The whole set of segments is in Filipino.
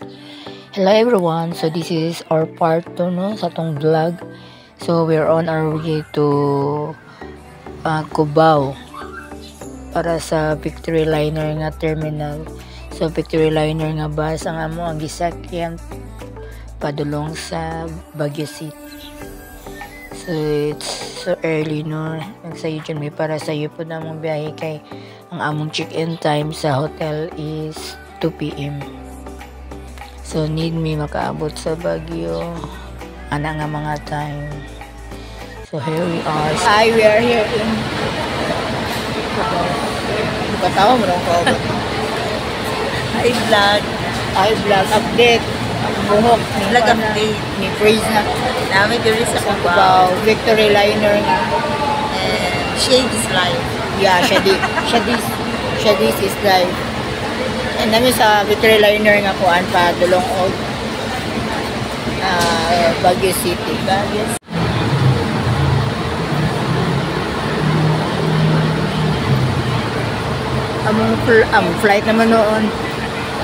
Hello everyone, so this is our part 2 no, sa tong vlog. So we're on our way to Cubao para sa Victory Liner nga terminal. So Victory Liner nga bus ang amo ang gisakyan padulong sa Baguio City. So it's so early no, nagsayo dyan may para sayo po na mong biyahe kay ang among check-in time sa hotel is 2 PM. So need me makaabot sa Baguio ana nga mga time. So here we are. We are here in Batawa mo lang ko. Hi vlog update. Buhok Vlog update ni Praise na namin diri sa Cubao Victory Liner nga. and Shade is life. Yeah, Shadis is live. And namin sa Victory Liner nga kuan pa dulong og Baguio City. Among flight naman noon.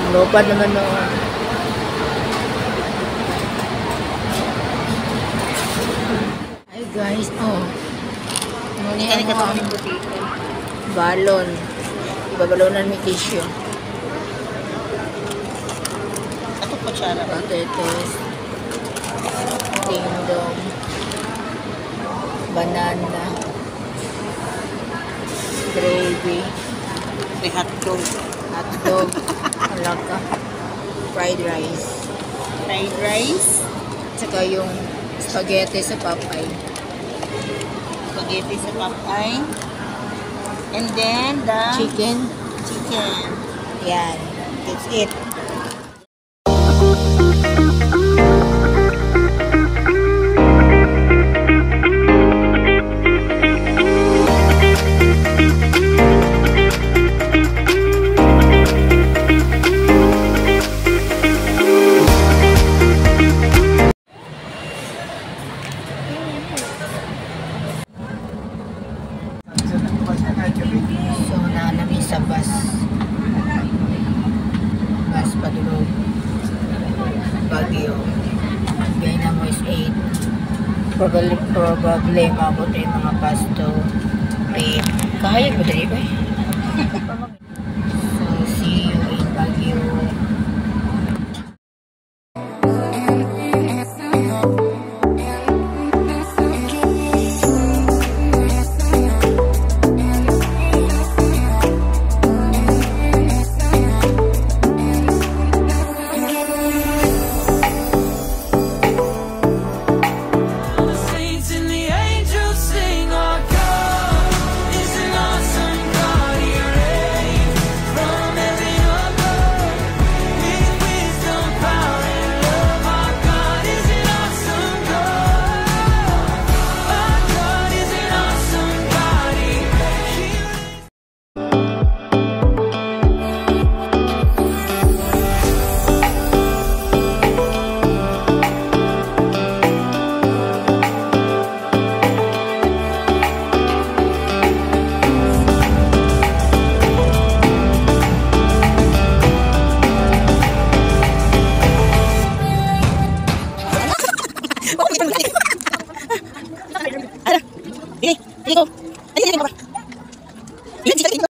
Ang lopad naman noon. Hi guys, Hindi ka nagkatawang puti. balon. Ibabalonan may tissue. Ako po siya na. Potatoes, ding-dong, banana, gravy, May hotdog. hotdog, alaka, fried rice, Fried rice. tsaka yung spaghetti sa Popeye. Spaghetti sa Popeye. And then the Chicken, yan. That's it. So, namin sa bus padulog Baguio. Gaya na mo is 8. Probably mabot yung mga bus to 8. Kahayag ba dali ba?